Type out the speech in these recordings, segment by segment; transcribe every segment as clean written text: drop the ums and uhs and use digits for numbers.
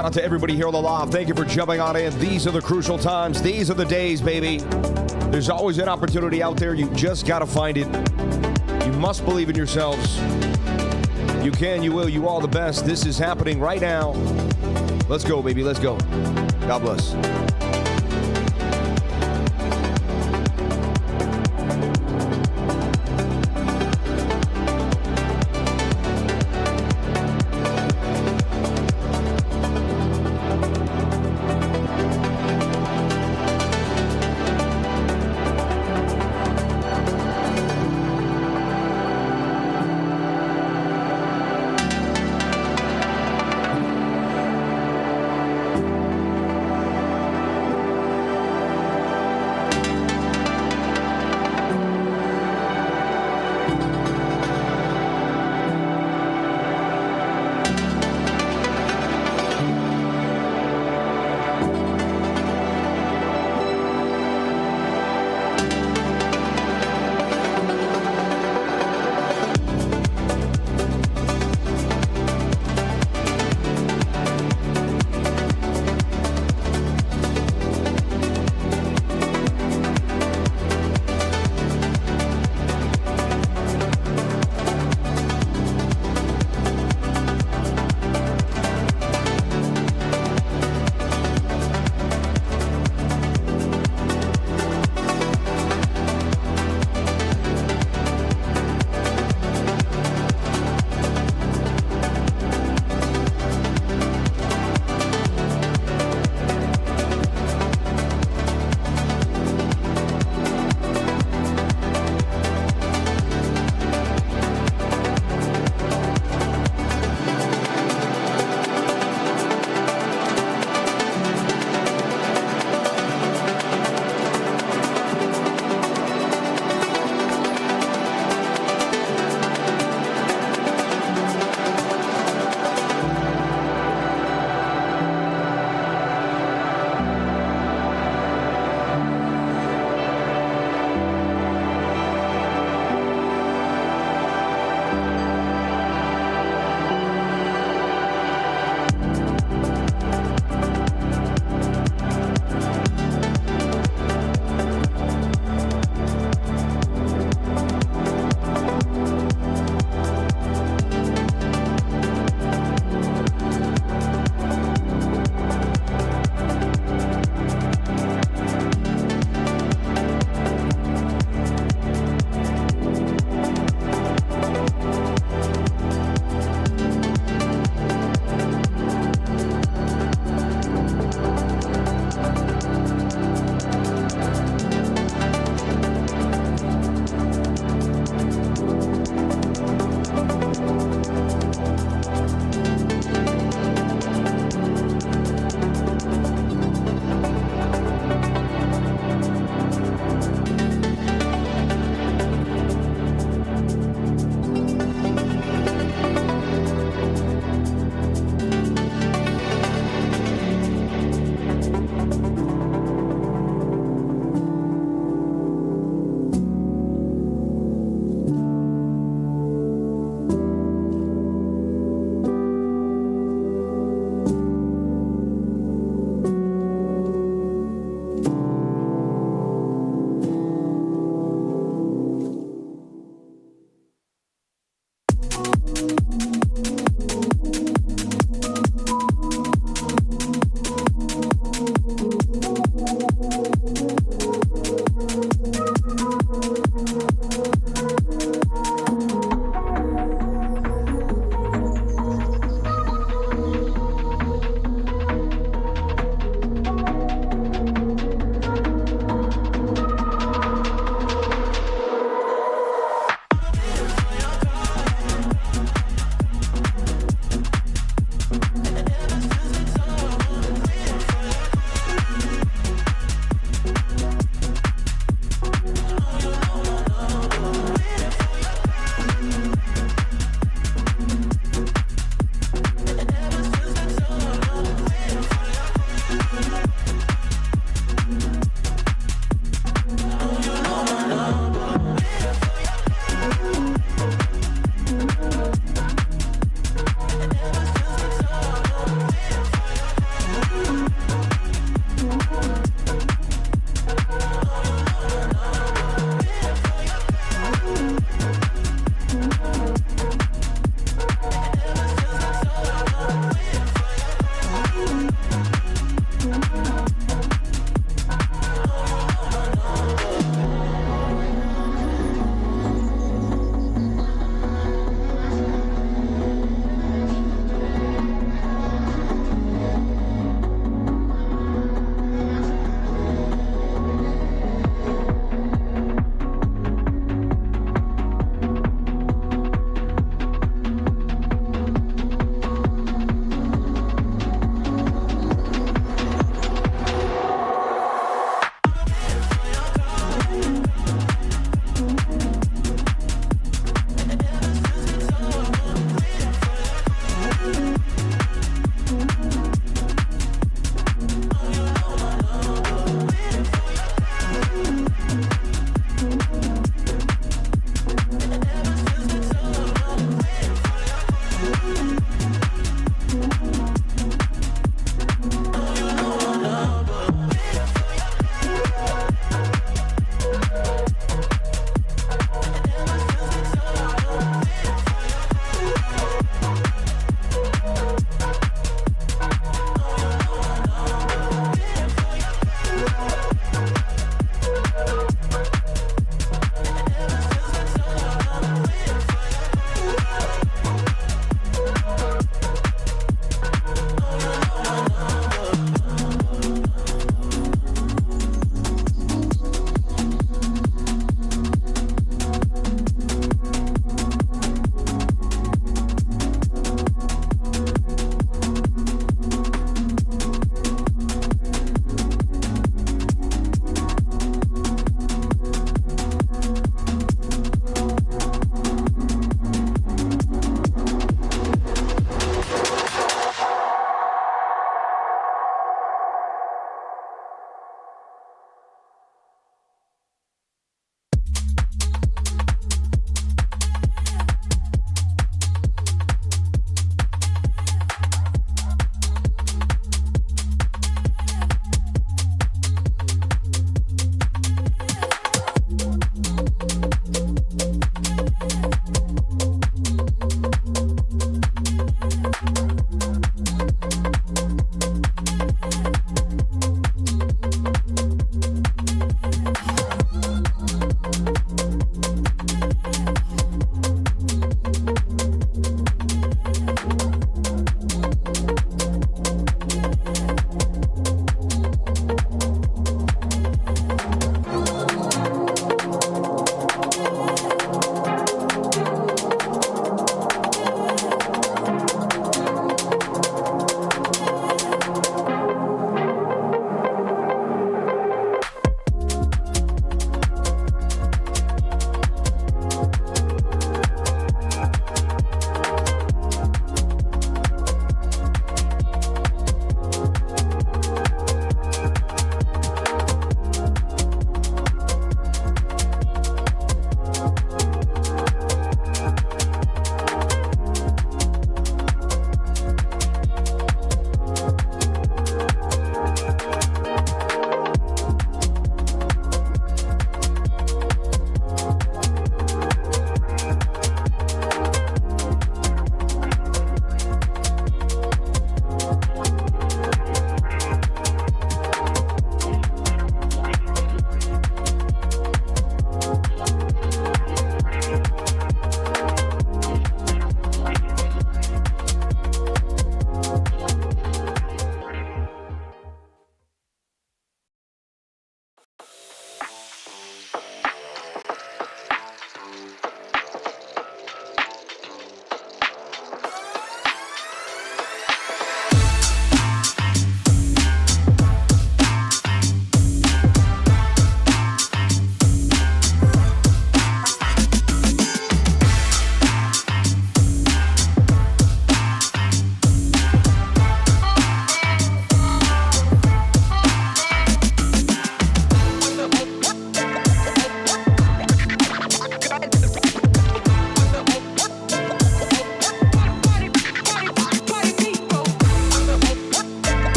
Shout out to everybody here on the live. Thank you for jumping on in. These are the crucial times. These are the days, baby. There's always an opportunity out there. You just got to find it. You must believe in yourselves. You can, you will, you are the best. This is happening right now. Let's go, baby. Let's go. God bless.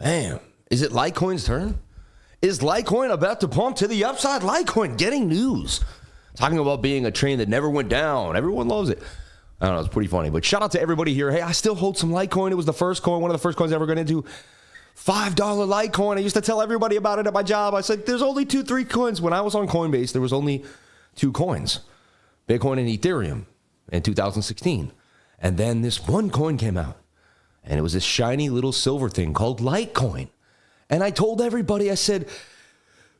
Damn. Is it Litecoin's turn? Is Litecoin about to pump to the upside? Litecoin getting news. Talking about being a train that never went down. Everyone loves it. I don't know. It's pretty funny. But shout out to everybody here. Hey, I still hold some Litecoin. It was the first coin, one of the first coins I ever got into. $5 Litecoin. I used to tell everybody about it at my job. I said, there's only 2-3 coins. When I was on Coinbase, there was only 2 coins. Bitcoin and Ethereum in 2016. And then this one coin came out. And it was this shiny little silver thing called Litecoin. And I told everybody, I said,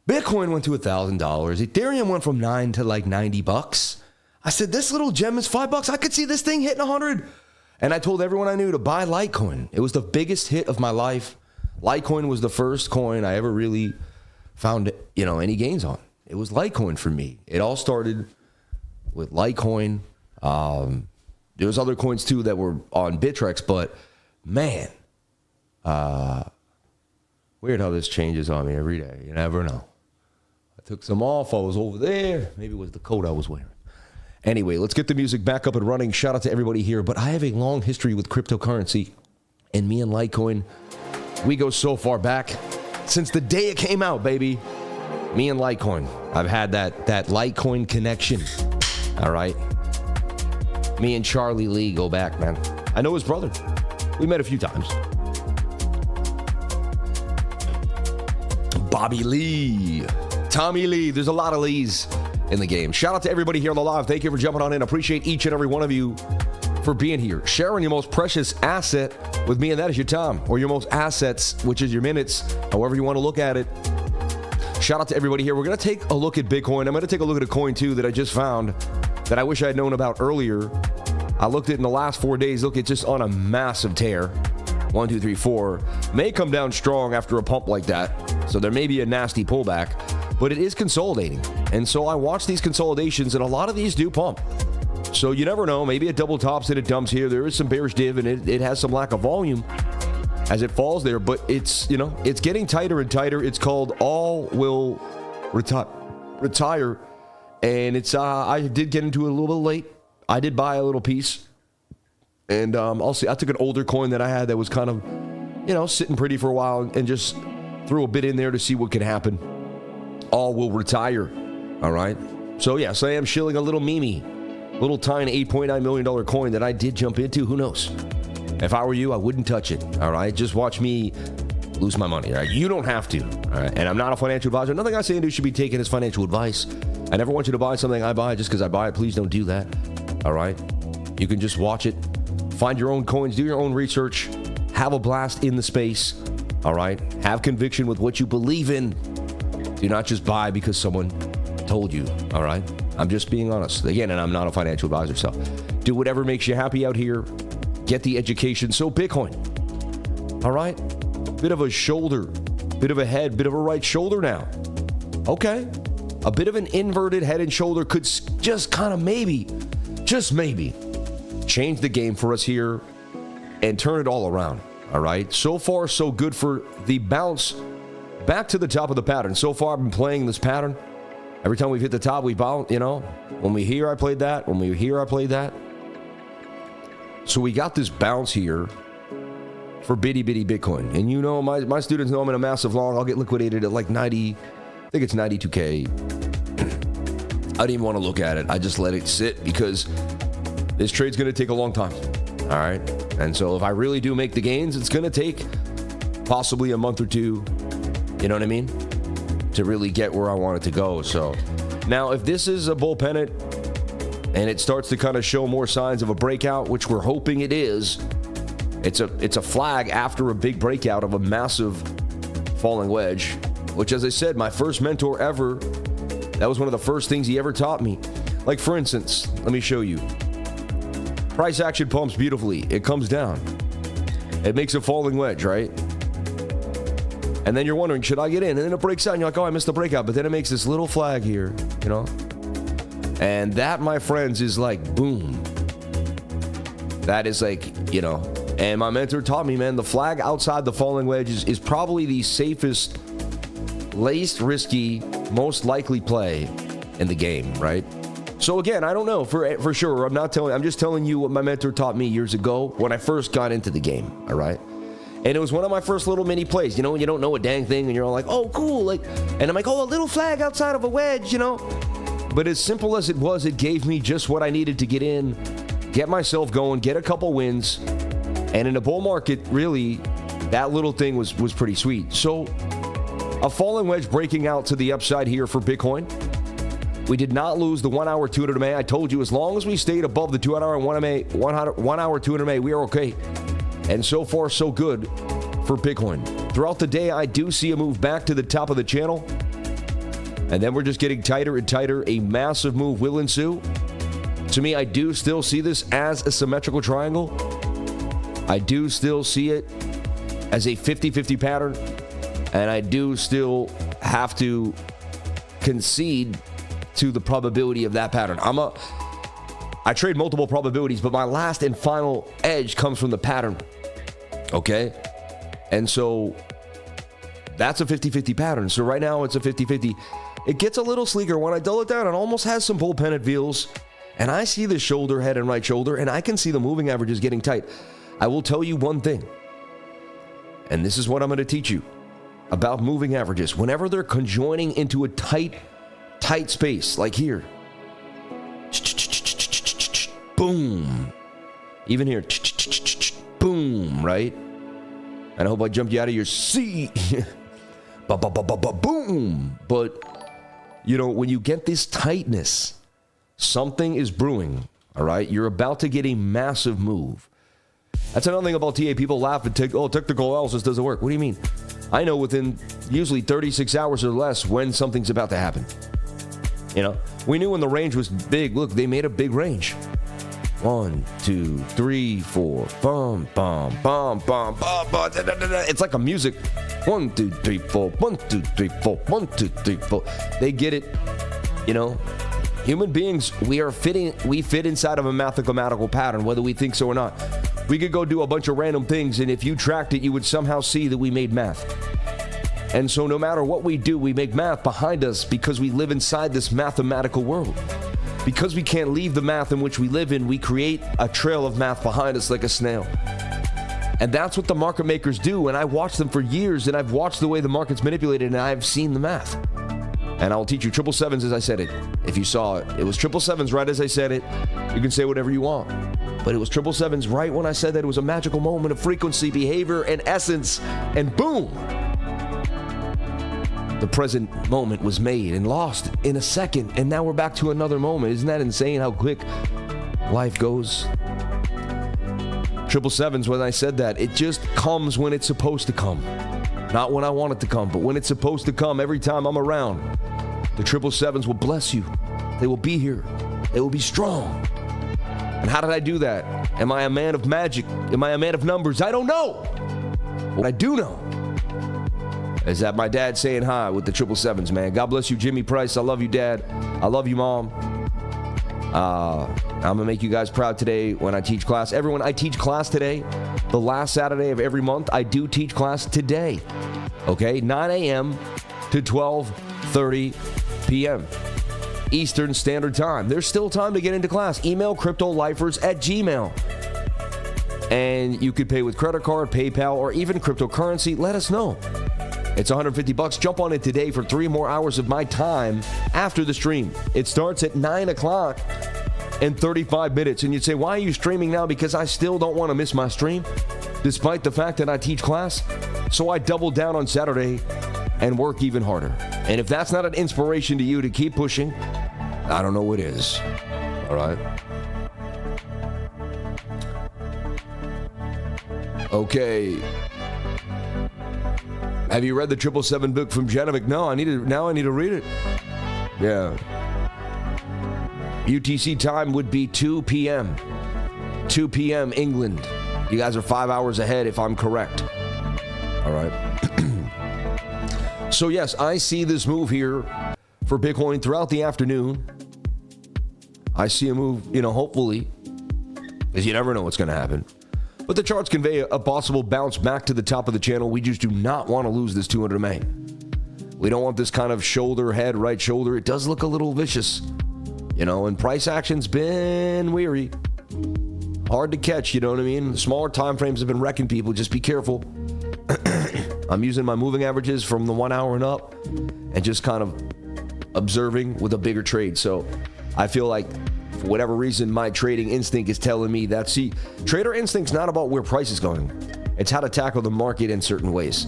Bitcoin went to $1,000. Ethereum went from $9 to like $90. I said, this little gem is $5. I could see this thing hitting 100. And I told everyone I knew to buy Litecoin. It was the biggest hit of my life. Litecoin was the first coin I ever really found, any gains on. It was Litecoin for me. It all started with Litecoin. There was other coins too that were on Bittrex, but man, weird how this changes on me every day. You never know. I took some off. I was over there. Maybe it was the coat I was wearing. Anyway, let's get the music back up and running. Shout out to everybody here. But I have a long history with cryptocurrency. And me and Litecoin, we go so far back. Since the day it came out, baby. Me and Litecoin. I've had that Litecoin connection. All right. Me and Charlie Lee go back, man. I know his brother. We met a few times. Bobby Lee. Tommy Lee. There's a lot of Lees in the game. Shout out to everybody here on the live. Thank you for jumping on in. Appreciate each and every one of you for being here. Sharing your most precious asset with me, and that is your time. Or your most assets, which is your minutes. However you want to look at it. Shout out to everybody here. We're going to take a look at Bitcoin. I'm going to take a look at a coin, too, that I just found that I wish I had known about earlier. I looked at it in the last 4 days. Look, it's just on a massive tear. 1, 2, 3, 4. May come down strong after a pump like that. So there may be a nasty pullback. But it is consolidating. And so I watch these consolidations, and a lot of these do pump. So you never know. Maybe it double tops and it dumps here. There is some bearish div, and it has some lack of volume as it falls there. But it's, it's getting tighter and tighter. It's called all will retire. And it's, I did get into it a little bit late. I did buy a little piece. And I'll see. I took an older coin that I had that was kind of, sitting pretty for a while and just threw a bit in there to see what could happen. All will retire. All right. So, yes, I am shilling a little Mimi, little tiny $8.9 million coin that I did jump into. Who knows? If I were you, I wouldn't touch it. All right. Just watch me lose my money. All right. You don't have to. All right. And I'm not a financial advisor. Nothing I say and do should be taken as financial advice. I never want you to buy something I buy just because I buy it. Please don't do that. All right. You can just watch it. Find your own coins. Do your own research. Have a blast in the space. All right. Have conviction with what you believe in. Do not just buy because someone told you. All right. I'm just being honest. Again, and I'm not a financial advisor. So do whatever makes you happy out here. Get the education. So Bitcoin. All right. Bit of a shoulder. Bit of a head. Bit of a right shoulder now. Okay. A bit of an inverted head and shoulder could just kind of maybe, just maybe, change the game for us here and turn it all around. All right. So far, so good for the bounce back to the top of the pattern. So far, I've been playing this pattern. Every time we've hit the top, we bounce, When we hear, I played that. When we hear, I played that. So we got this bounce here for bitty Bitcoin. And my students know I'm in a massive long. I'll get liquidated at like 90, I think it's 92K. I didn't even want to look at it. I just let it sit because this trade's going to take a long time. All right. And so if I really do make the gains, it's going to take possibly a month or two. You know what I mean? To really get where I want it to go. So now if this is a bull pennant and it starts to kind of show more signs of a breakout, which we're hoping it is, it's a flag after a big breakout of a massive falling wedge, which, as I said, my first mentor ever, that was one of the first things he ever taught me. Like, for instance, let me show you. Price action pumps beautifully. It comes down. It makes a falling wedge, right? And then you're wondering, should I get in? And then it breaks out, and you're like, oh, I missed the breakout. But then it makes this little flag here, And that, my friends, is like, boom. That is like, And my mentor taught me, man, the flag outside the falling wedge is probably the safest, least risky, most likely play in the game, right? So again, I don't know for sure. I'm just telling you what my mentor taught me years ago when I first got into the game, all right? And it was one of my first little mini plays, you know, when you don't know a dang thing and you're all like, oh, cool. Like, and I'm like, oh, a little flag outside of a wedge, you know. But as simple as it was, it gave me just what I needed to get in, get myself going, get a couple wins. And in a bull market, really, that little thing was pretty sweet. So a falling wedge breaking out to the upside here for Bitcoin. We did not lose the 1 hour 200 MA. I told you, as long as we stayed above the 2 hour and 1 hour 200 MA, we are okay. And so far, so good for Bitcoin. Throughout the day, I do see a move back to the top of the channel. And then we're just getting tighter and tighter. A massive move will ensue. To me, I do still see this as a symmetrical triangle. I do still see it as a 50-50 pattern. And I do still have to concede to the probability of that pattern. I trade multiple probabilities, but my last and final edge comes from the pattern. Okay? And so that's a 50-50 pattern. So right now it's a 50-50. It gets a little sleeker. When I dull it down, it almost has some bull pennant feels. And I see the shoulder, head, and right shoulder, and I can see the moving averages getting tight. I will tell you one thing, and this is what I'm going to teach you about moving averages. Whenever they're conjoining into a tight space, like here, boom. Even here, boom, right? And I hope I jumped you out of your seat. Boom. But, you know, when you get this tightness, something is brewing, all right? You're about to get a massive move. That's another thing about TA. People laugh and take, oh, technical analysis doesn't work. What do you mean? I know within usually 36 hours or less when something's about to happen. You know, we knew when the range was big. Look, they made a big range. 1, 2, 3, 4. Bum, bum, bum, bum, bum, bum. It's like a music. 1, 2, 3, 4. 1, 2, 3, 4. 1, 2, 3, 4. They get it. You know, human beings, we fit inside of a mathematical pattern, whether we think so or not. We could go do a bunch of random things, and if you tracked it, you would somehow see that we made math. And so no matter what we do, we make math behind us because we live inside this mathematical world. Because we can't leave the math in which we live in, we create a trail of math behind us like a snail. And that's what the market makers do. And I watched them for years, and I've watched the way the market's manipulated, and I've seen the math. And I'll teach you 777s as I said it. If you saw it, it was 777s right as I said it. You can say whatever you want. But it was 777s right when I said that. It was a magical moment of frequency, behavior, and essence. And boom! The present moment was made and lost in a second. And now we're back to another moment. Isn't that insane how quick life goes? 777s, when I said that, it just comes when it's supposed to come. Not when I want it to come, but when it's supposed to come. Every time I'm around, the 777s will bless you. They will be here. They will be strong. And how did I do that? Am I a man of magic? Am I a man of numbers? I don't know. What I do know is that my dad's saying hi with the 777s, man. God bless you, Jimmy Price. I love you, Dad. I love you, Mom. I'm going to make you guys proud today when I teach class. Everyone, I teach class today. The last Saturday of every month, I do teach class today. Okay? 9 a.m. to 12:30 p.m. Eastern Standard Time. There's still time to get into class. Email cryptolifers@gmail. And you could pay with credit card, PayPal, or even cryptocurrency. Let us know. It's $150. Jump on it today for 3 more hours of my time after the stream. It starts at 9 o'clock and 35 minutes. And you'd say, why are you streaming now? Because I still don't want to miss my stream, despite the fact that I teach class. So I double down on Saturday and work even harder. And if that's not an inspiration to you to keep pushing, I don't know what is. All right. Okay. Have you read the 777 book from Janovic? No, I need to read it. Yeah. UTC time would be 2 p.m. 2 p.m. England. You guys are 5 hours ahead if I'm correct. All right. So yes, I see this move here for Bitcoin throughout the afternoon. I see a move, hopefully, because you never know what's going to happen. But the charts convey a possible bounce back to the top of the channel. We just do not want to lose this 200 MA. We don't want this kind of shoulder, head, right shoulder. It does look a little vicious, and price action's been weary. Hard to catch, you know what I mean? The smaller time frames have been wrecking people. Just be careful. I'm using my moving averages from the 1 hour and up and just kind of observing with a bigger trade. So I feel like for whatever reason, my trading instinct is telling me that, see, trader instinct's not about where price is going. It's how to tackle the market in certain ways.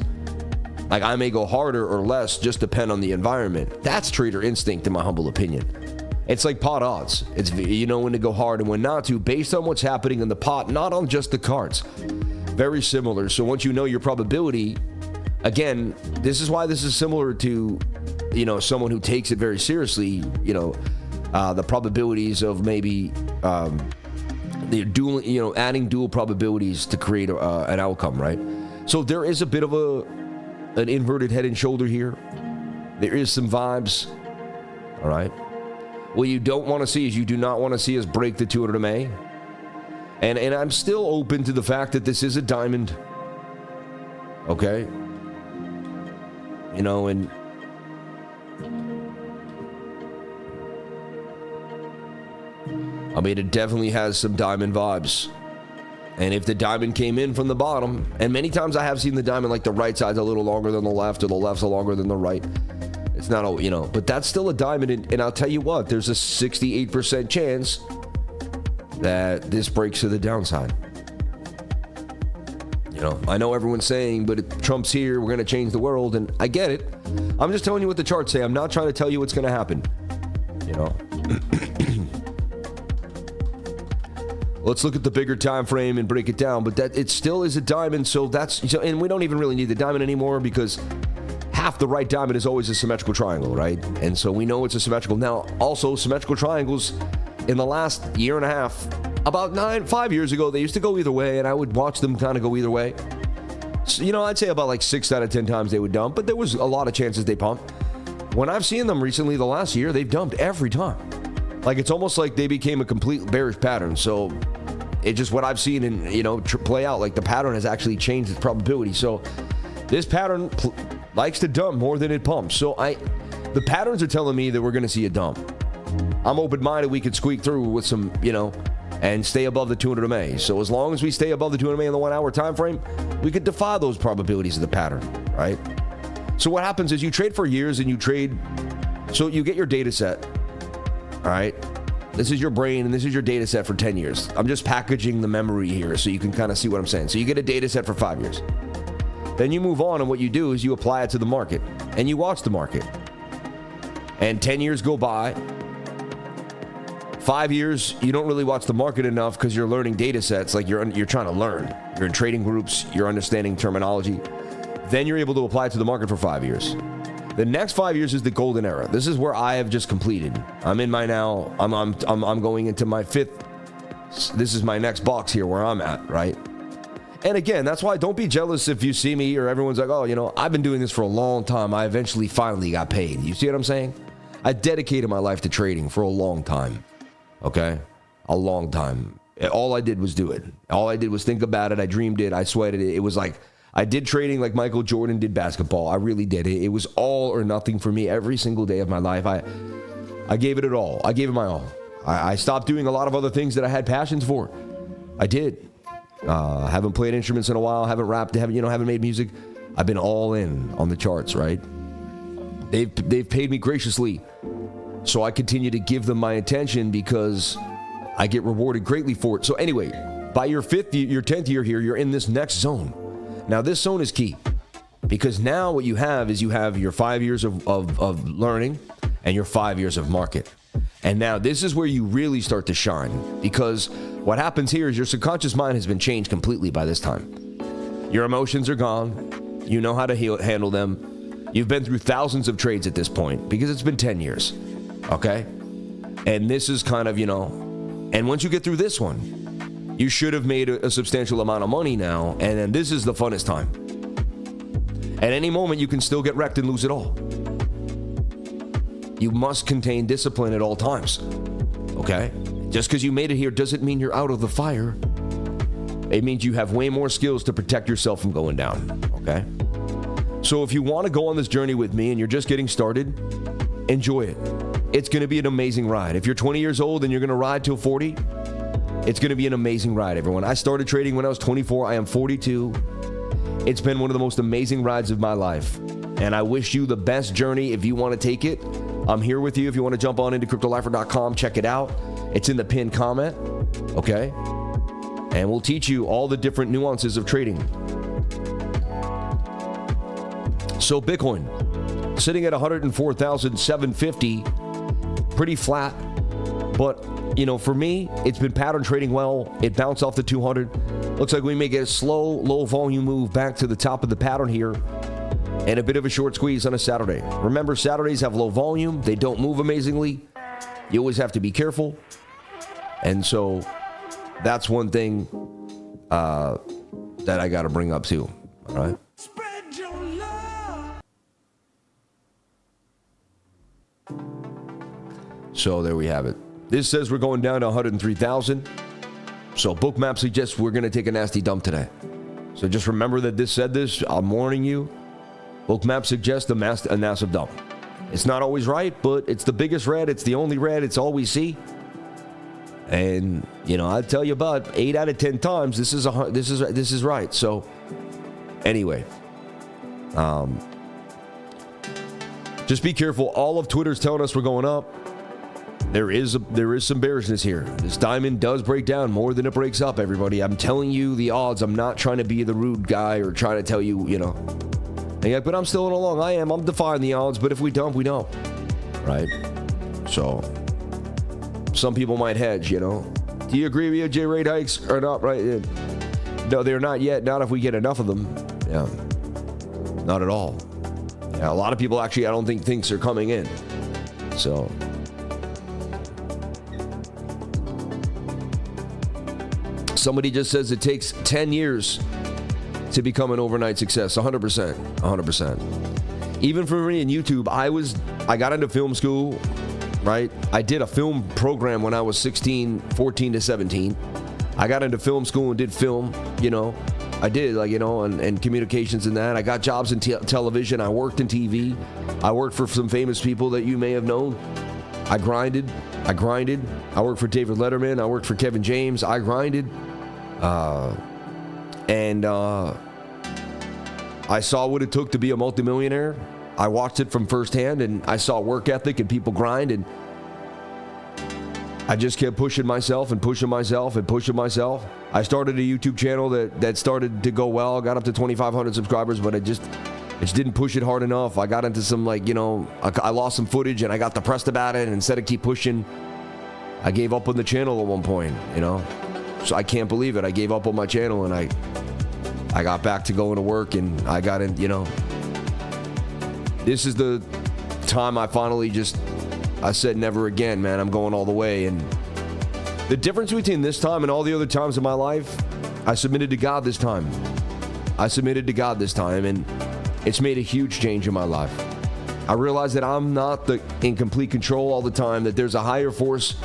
Like I may go harder or less, just depend on the environment. That's trader instinct in my humble opinion. It's like pot odds. It's, you know when to go hard and when not to, based on what's happening in the pot, not on just the cards. Very similar. So once you know your probability, again, this is why this is similar to, you know, someone who takes it very seriously, you know, the probabilities of maybe the dual, you know, adding dual probabilities to create an outcome, right? So there is a bit of an inverted head and shoulder here. There is some vibes, all right? What you don't want to see is you do not want to see us break the 200 MA. And I'm still open to the fact that this is a diamond, okay? You know, and I mean, it definitely has some diamond vibes. And if the diamond came in from the bottom, and many times I have seen the diamond like the right side's a little longer than the left, or the left's a longer than the right. It's not, you know, but that's still a diamond. And I'll tell you what, there's a 68% chance that this breaks to the downside. You know, I know everyone's saying, but if Trump's here, we're going to change the world. And I get it. I'm just telling you what the charts say. I'm not trying to tell you what's going to happen. You know, let's look at the bigger time frame and break it down. But that it still is a diamond. So that's, and we don't even really need the diamond anymore because half the right diamond is always a symmetrical triangle, right? And so we know it's a symmetrical. Now, also symmetrical triangles in the last year and a half, about 5 years ago, they used to go either way, and I would watch them kind of go either way. So, you know, I'd say about like 6 out of 10 times they would dump, but there was a lot of chances they pump. When I've seen them recently, the last year, they've dumped every time. Like, it's almost like they became a complete bearish pattern. So it's just what I've seen and, you know, play out. Like, the pattern has actually changed its probability. So this pattern likes to dump more than it pumps. So the patterns are telling me that we're going to see a dump. I'm open-minded we could squeak through with some, you know, and stay above the 200 MA. So as long as we stay above the 200 MA in the 1 hour time frame, we could defy those probabilities of the pattern, right? So what happens is you trade for years and you trade, so you get your data set, all right? This is your brain and this is your data set for 10 years. I'm just packaging the memory here so you can kind of see what I'm saying. So you get a data set for 5 years. Then you move on and what you do is you apply it to the market and you watch the market. And 10 years go by. 5 years, you don't really watch the market enough because you're learning data sets, like you're trying to learn. You're in trading groups, you're understanding terminology. Then you're able to apply it to the market for 5 years. The next 5 years is the golden era. This is where I have just completed. I'm in my now, I'm going into my fifth. This is my next box here where I'm at, right? And again, that's why don't be jealous if you see me or everyone's like, oh, you know, I've been doing this for a long time. I eventually finally got paid. You see what I'm saying? I dedicated my life to trading for a long time. Okay? A long time. All I did was do it. All I did was think about it. I dreamed it. I sweated it. It was like, I did trading like Michael Jordan did basketball. I really did it. It was all or nothing for me every single day of my life. I gave it all. I gave it my all. I stopped doing a lot of other things that I had passions for. I did. Haven't played instruments in a while. Haven't rapped. Haven't made music. I've been all in on the charts, right? They've paid me graciously. So I continue to give them my attention because I get rewarded greatly for it. So anyway, by your 10th year here, you're in this next zone. Now this zone is key because now what you have is you have your 5 years of learning and your 5 years of market. And now this is where you really start to shine because what happens here is your subconscious mind has been changed completely by this time. Your emotions are gone. You know how to handle them. You've been through thousands of trades at this point because it's been 10 years. Okay? And this is kind of, and once you get through this one, you should have made a substantial amount of money now, and then this is the funnest time. At any moment, you can still get wrecked and lose it all. You must contain discipline at all times. Okay? Just because you made it here doesn't mean you're out of the fire. It means you have way more skills to protect yourself from going down. Okay? So if you want to go on this journey with me and you're just getting started, enjoy it. It's going to be an amazing ride. If you're 20 years old and you're going to ride till 40, it's going to be an amazing ride, everyone. I started trading when I was 24. I am 42. It's been one of the most amazing rides of my life. And I wish you the best journey if you want to take it. I'm here with you if you want to jump on into cryptolifer.com. Check it out. It's in the pinned comment. Okay? And we'll teach you all the different nuances of trading. So Bitcoin, sitting at 104,750, pretty flat. But, you know, for me, it's been pattern trading well. It bounced off the 200. Looks like we may get a slow, low volume move back to the top of the pattern here. And a bit of a short squeeze on a Saturday. Remember, Saturdays have low volume. They don't move amazingly. You always have to be careful. And so that's one thing that I got to bring up too. All right. Spread your love. So there we have it. This says we're going down to 103,000. So BOOKMAP suggests we're going to take a nasty dump today. So just remember that this said this. I'm warning you. BOOKMAP suggests a massive dump. It's not always right, but it's the biggest red. It's the only red. It's all we see. And you know, I tell you about 8 out of 10 times this is right. So anyway, just be careful. All of Twitter's telling us we're going up. There is some bearishness here. This diamond does break down more than it breaks up, everybody. I'm telling you the odds. I'm not trying to be the rude guy or trying to tell you, you know. Yeah, but I'm still in along. I'm defying the odds, but if we dump, we don't. Right? So, some people might hedge, you know. Do you agree with EOJ rate hikes or not? Right? No, they're not yet. Not if we get enough of them. Yeah. Not at all. Yeah, a lot of people actually, I don't think things are coming in. So. Somebody just says it takes 10 years to become an overnight success. 100%. Even for me in YouTube, I got into film school, right? I did a film program when I was 14 to 17. I got into film school and did film, you know. I did, like, you know, and communications and that. I got jobs in television. I worked in TV. I worked for some famous people that you may have known. I grinded. I worked for David Letterman. I worked for Kevin James. I grinded. I saw what it took to be a multimillionaire. I watched it from firsthand, and I saw work ethic and people grind, and I just kept pushing myself. I started a YouTube channel that started to go well, got up to 2,500 subscribers, but it just didn't push it hard enough. I got into some, like, you know, I lost some footage, and I got depressed about it, and instead of keep pushing, I gave up on the channel at one point, you know. So I can't believe it. I gave up on my channel, and I got back to going to work, and I got in, you know. This is the time I finally I said never again, man. I'm going all the way. And the difference between this time and all the other times in my life, I submitted to God this time. And it's made a huge change in my life. I realized that I'm not in complete control all the time, that there's a higher force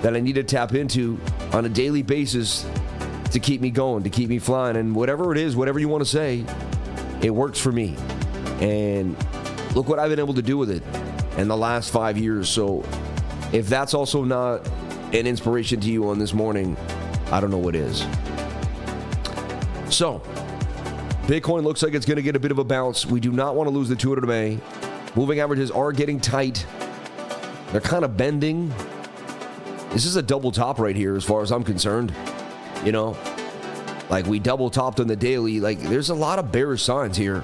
that I need to tap into on a daily basis to keep me going, to keep me flying. And whatever it is, whatever you want to say, it works for me. And look what I've been able to do with it in the last 5 years. So if that's also not an inspiration to you on this morning, I don't know what is. So Bitcoin looks like it's going to get a bit of a bounce. We do not want to lose the 200 MA. Moving averages are getting tight. They're kind of bending. This is a double top right here as far as I'm concerned. You know, like we double topped on the daily. Like there's a lot of bearish signs here.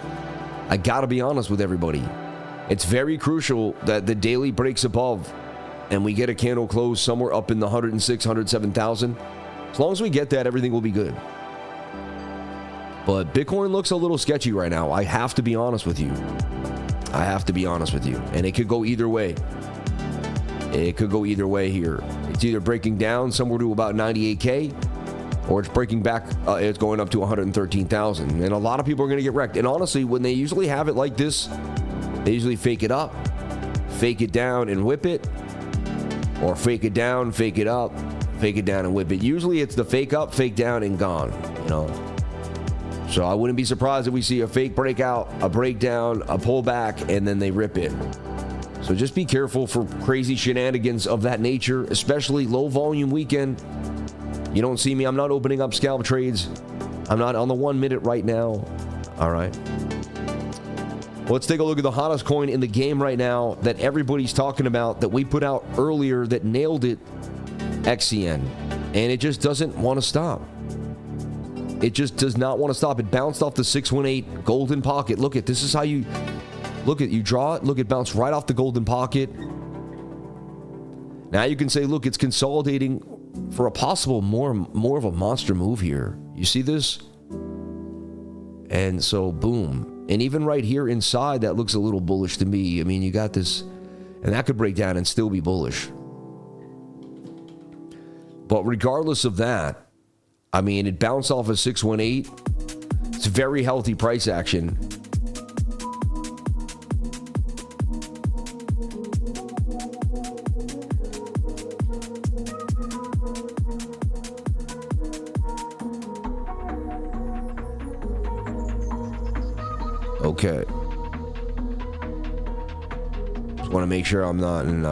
I got to be honest with everybody. It's very crucial that the daily breaks above and we get a candle close somewhere up in the 106, 107,000. As long as we get that, everything will be good. But Bitcoin looks a little sketchy right now. I have to be honest with you. And it could go either way. Here. It's either breaking down somewhere to about 98K, or it's breaking back, it's going up to 113,000. And a lot of people are going to get wrecked. And honestly, when they usually have it like this, they usually fake it up, fake it down and whip it, or fake it down, fake it up, fake it down and whip it. Usually it's the fake up, fake down, and gone, you know. So I wouldn't be surprised if we see a fake breakout, a breakdown, a pullback, and then they rip it. So just be careful for crazy shenanigans of that nature, especially low volume weekend. You don't see me. I'm not opening up scalp trades. I'm not on the 1 minute right now. All right. Let's take a look at the hottest coin in the game right now that everybody's talking about, that we put out earlier, that nailed it, XCN. And it just doesn't want to stop. It just does not want to stop. It bounced off the 618 golden pocket. Look at, this is how you, look at, you draw it, look, it bounced right off the golden pocket. Now you can say, look, it's consolidating for a possible more of a monster move here. You see this? And so, boom. And even right here inside, that looks a little bullish to me. I mean, you got this, and that could break down and still be bullish. But regardless of that, I mean, it bounced off of 618. It's very healthy price action. Okay. Just want to make sure I'm not in,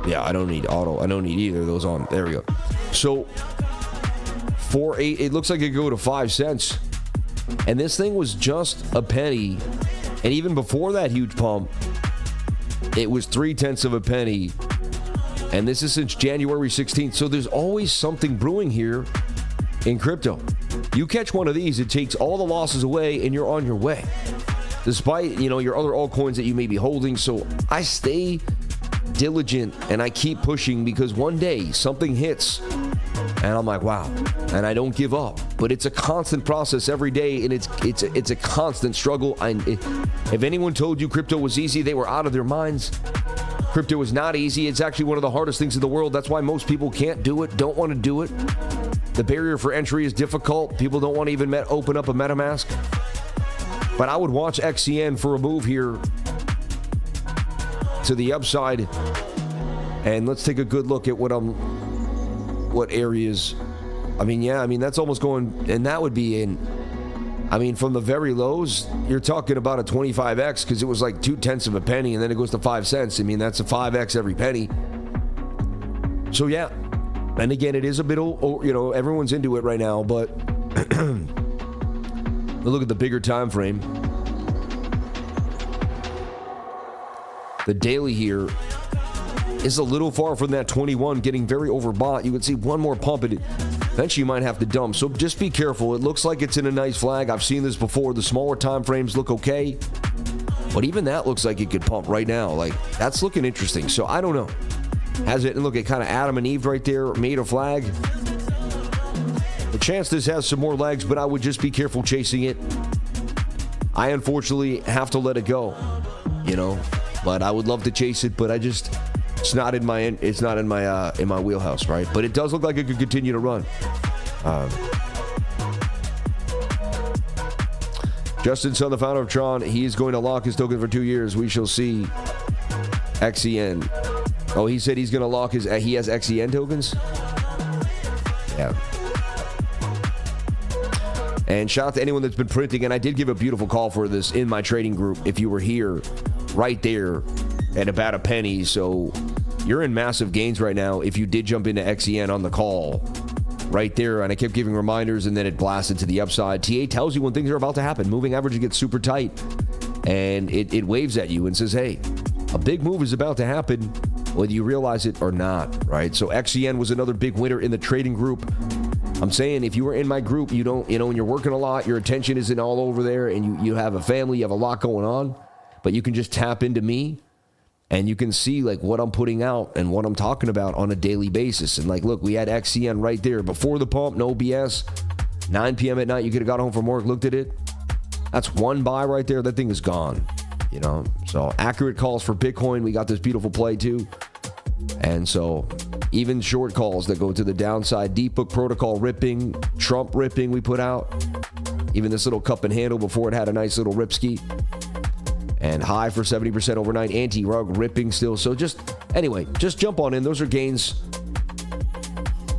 yeah, I don't need auto. I don't need either of those on. There we go. So, 4.8, it looks like it could go to 5 cents. And this thing was just a penny. And even before that huge pump, it was 0.3 of a penny. And this is since January 16th. So there's always something brewing here in crypto. You catch one of these, it takes all the losses away and you're on your way. Despite, you know, your other altcoins that you may be holding. So I stay diligent and I keep pushing, because one day something hits and I'm like, wow, and I don't give up. But it's a constant process every day, and it's a constant struggle. If anyone told you crypto was easy, they were out of their minds. Crypto is not easy. It's actually one of the hardest things in the world. That's why most people can't do it, don't want to do it. The barrier for entry is difficult. People don't want to even open up a MetaMask. But I would watch XCN for a move here to the upside. And let's take a good look at what areas. I mean, yeah, I mean, that's almost going, and that would be in, I mean, from the very lows, you're talking about a 25x, because it was like 0.2 of a penny, and then it goes to 5 cents. I mean, that's a 5x every penny. So, yeah. And again, it is a bit, you know, everyone's into it right now, but look at the bigger time frame. The daily here is a little far from that 21, getting very overbought. You would see one more pump, and eventually you might have to dump. So just be careful. It looks like it's in a nice flag. I've seen this before. The smaller time frames look okay, but even that looks like it could pump right now. Like, that's looking interesting. So I don't know. Has it, and look, it kind of Adam and Eve right there, made a flag. The chance this has some more legs, but I would just be careful chasing it. I unfortunately have to let it go, you know, but I would love to chase it, but it's not in my wheelhouse, right? But it does look like it could continue to run. Justin Sun, the founder of Tron, he is going to lock his token for 2 years. We shall see. XCN. Oh, he said he's going to lock he has XEN tokens? Yeah. And shout out to anyone that's been printing. And I did give a beautiful call for this in my trading group. If you were here, right there at about a penny. So you're in massive gains right now if you did jump into XEN on the call. Right there. And I kept giving reminders, and then it blasted to the upside. TA tells you when things are about to happen. Moving average gets super tight. And it waves at you and says, hey, a big move is about to happen, whether you realize it or not, right? So XCN was another big winner in the trading group. I'm saying, if you were in my group, you don't, you know, and you're working a lot, your attention isn't all over there, and you have a family, you have a lot going on, but you can just tap into me, and you can see like what I'm putting out and what I'm talking about on a daily basis. And like, look, we had XCN right there before the pump, no BS. 9 p.m. at night, you could have got home from work, looked at it. That's one buy right there. That thing is gone. You know, so accurate calls for Bitcoin. We got this beautiful play too. And so even short calls that go to the downside, deep book protocol ripping, Trump ripping we put out. Even this little cup and handle before it had a nice little rip ski. And high for 70% overnight, anti-rug ripping still. So just, anyway, just jump on in. Those are gains.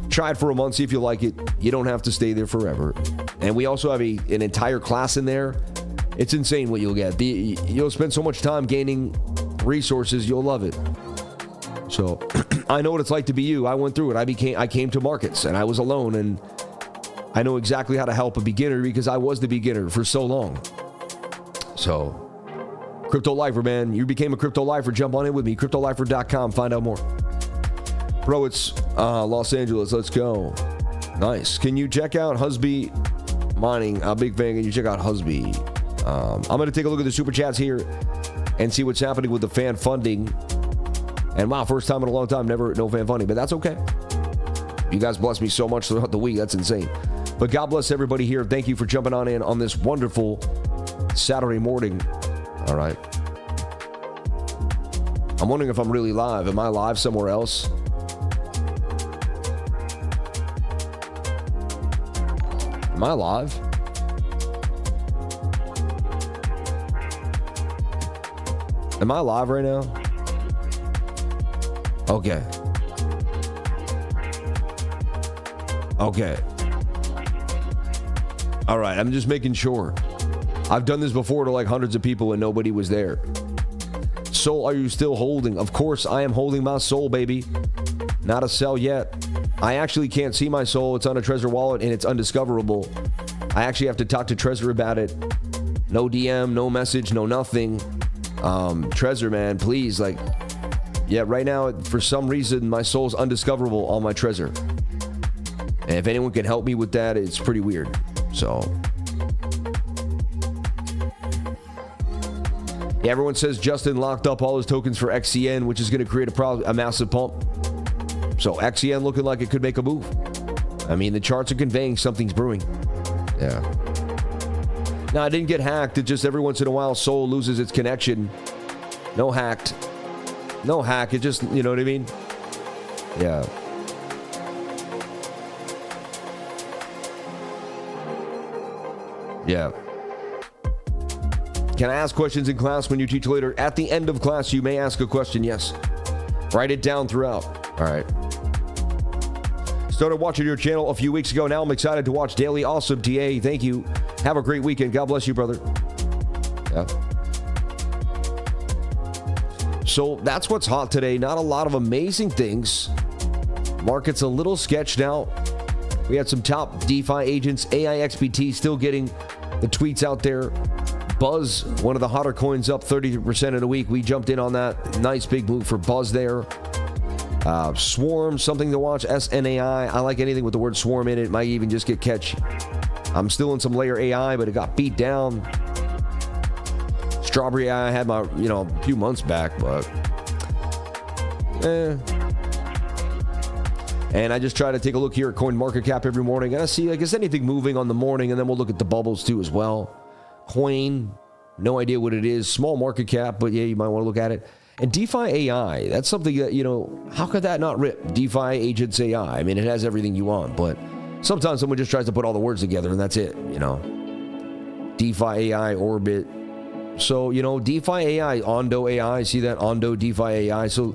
Try it for a month, see if you like it. You don't have to stay there forever. And we also have an entire class in there. It's insane what you'll get. You'll spend so much time gaining resources, you'll love it. So I know what it's like to be you. I went through it. I came to markets, and I was alone, and I know exactly how to help a beginner because I was the beginner for so long. So, Crypto Lifer, man. You became a Crypto Lifer. Jump on in with me. CryptoLifer.com. Find out more. Bro, it's Los Angeles. Let's go. Nice. Can you check out Husby Mining? I'm a big fan. Can you check out Husby? I'm going to take a look at the super chats here and see what's happening with the fan funding. And wow, first time in a long time, no fan funding, but that's okay. You guys bless me so much throughout the week. That's insane. But God bless everybody here. Thank you for jumping on in on this wonderful Saturday morning. All right. I'm wondering if I'm really live. Am I live somewhere else? Am I live? Am I live right now? Okay. Okay. All right. I'm just making sure. I've done this before to like hundreds of people and nobody was there. Soul, are you still holding? Of course, I am holding my soul, baby. Not a sell yet. I actually can't see my soul. It's on a Trezor wallet and it's undiscoverable. I actually have to talk to Trezor about it. No DM, no message, no nothing. Trezor, man, please, like, yeah, right now, for some reason, my soul's undiscoverable on my Trezor. And if anyone can help me with that, it's pretty weird. So, yeah, everyone says Justin locked up all his tokens for XCN, which is going to create a massive pump. So XCN looking like it could make a move. I mean, the charts are conveying something's brewing. Yeah. Now, I didn't get hacked. It just every once in a while, Sol loses its connection. No hacked. No hack. It just, you know what I mean? Yeah. Yeah. Can I ask questions in class when you teach later? At the end of class, you may ask a question, yes. Write it down throughout. All right. Started watching your channel a few weeks ago. Now I'm excited to watch daily. Awesome, TA. Thank you. Have a great weekend. God bless you, brother. Yeah. So that's what's hot today. Not a lot of amazing things. Market's a little sketched out. We had some top DeFi agents. AIXBT still getting the tweets out there. Buzz, one of the hotter coins, up 30% in a week. We jumped in on that. Nice big move for Buzz there. Swarm, something to watch. SNAI. I like anything with the word swarm in it. Might even just get catch. I'm still in some layer AI, but it got beat down. Strawberry AI I had my, a few months back, but And I just try to take a look here at CoinMarketCap every morning. And I see, like, is anything moving on the morning? And then we'll look at the bubbles too as well. Coin, no idea what it is. Small market cap, but yeah, you might want to look at it. And DeFi AI, that's something that, how could that not rip? DeFi agents AI. I mean, it has everything you want, but sometimes someone just tries to put all the words together and that's it, DeFi AI, Orbit. So, DeFi AI, ONDO AI, see that? ONDO, DeFi AI. So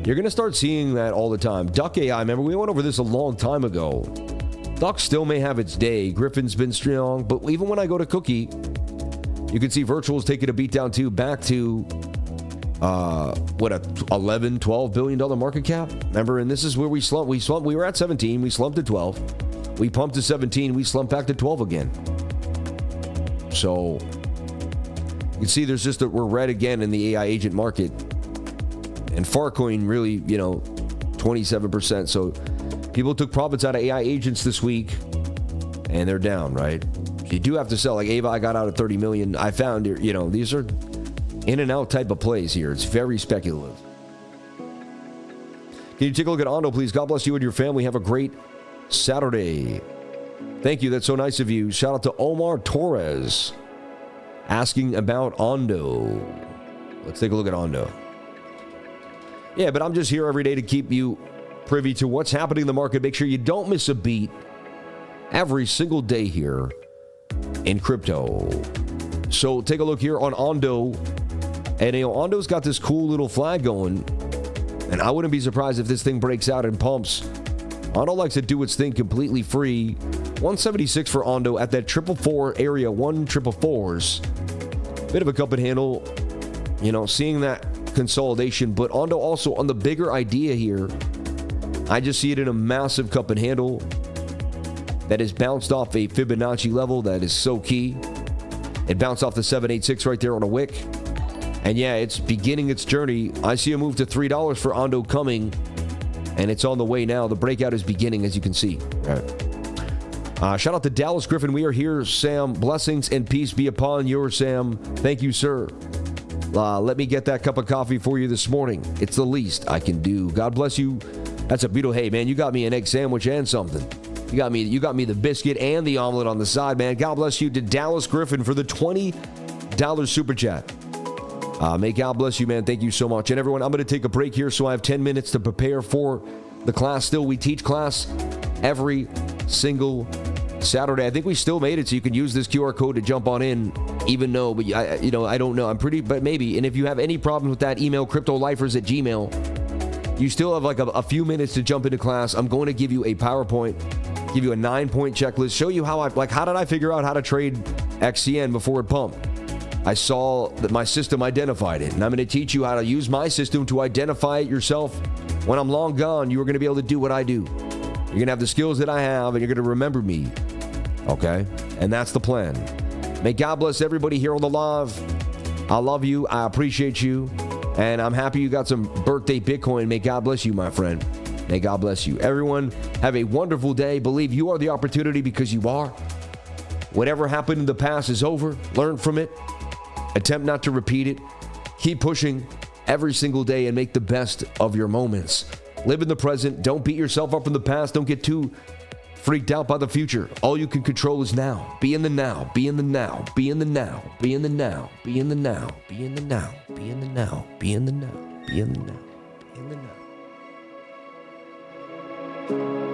you're going to start seeing that all the time. Duck AI, remember, we went over this a long time ago. Duck still may have its day. Griffin's been strong, but even when I go to Cookie, you can see Virtual's taking a beat down too, back to what, a $11-12 billion market cap? Remember, and this is where we slumped. We were at 17, we slumped to 12. We pumped to 17, we slumped back to 12 again. So you can see there's just that we're red again in the AI agent market. And Farcoin really, 27%. So people took profits out of AI agents this week and they're down, right? You do have to sell. Like Ava, I got out at 30 million. I found, these are in and out type of plays here. It's very speculative. Can you take a look at Ondo, please? God bless you and your family. Have a great Saturday. Thank you. That's so nice of you. Shout out to Omar Torres asking about Ondo. Let's take a look at Ondo. Yeah, but I'm just here every day to keep you privy to what's happening in the market. Make sure you don't miss a beat every single day here in crypto. So take a look here on Ondo. And Ondo's got this cool little flag going. And I wouldn't be surprised if this thing breaks out and pumps. Ondo likes to do its thing completely free. 176 for Ondo at that 444 area, 1444s. Bit of a cup and handle, seeing that consolidation. But Ondo also on the bigger idea here. I just see it in a massive cup and handle. that has bounced off a Fibonacci level that is so key. It bounced off the 786 right there on a wick. And yeah, it's beginning its journey. I see a move to $3 for ONDO coming, and it's on the way now. The breakout is beginning, as you can see. All right. Shout out to Dallas Griffin. We are here, Sam. Blessings and peace be upon you, Sam. Thank you, sir. Let me get that cup of coffee for you this morning. It's the least I can do. God bless you. That's a beautiful. Hey, man, you got me an egg sandwich and something. You got me the biscuit and the omelet on the side, man. God bless you to Dallas Griffin for the $20 super chat. May God bless you, man. Thank you so much. And everyone, I'm going to take a break here, so I have 10 minutes to prepare for the class. Still, we teach class every single Saturday. I think we still made it so you can use this QR code to jump on in, even though, but I don't know. But maybe. And if you have any problems with that, email cryptolifers@gmail.com. You still have like a few minutes to jump into class. I'm going to give you a PowerPoint, give you a 9-point checklist, show you how did I figure out how to trade XCN before it pumped? I saw that my system identified it, and I'm going to teach you how to use my system to identify it yourself. When I'm long gone, you are going to be able to do what I do. You're going to have the skills that I have, and you're going to remember me. Okay? And that's the plan. May God bless everybody here on the live. I love you. I appreciate you. And I'm happy you got some birthday Bitcoin. May God bless you, my friend. May God bless you. Everyone, have a wonderful day. Believe you are the opportunity because you are. Whatever happened in the past is over. Learn from it. Attempt not to repeat it. Keep pushing every single day and make the best of your moments. Live in the present. Don't beat yourself up in the past. Don't get too freaked out by the future. All you can control is now. Be in the now. Be in the now. Be in the now. Be in the now. Be in the now. Be in the now. Be in the now. Be in the now. Be in the now. Be in the now.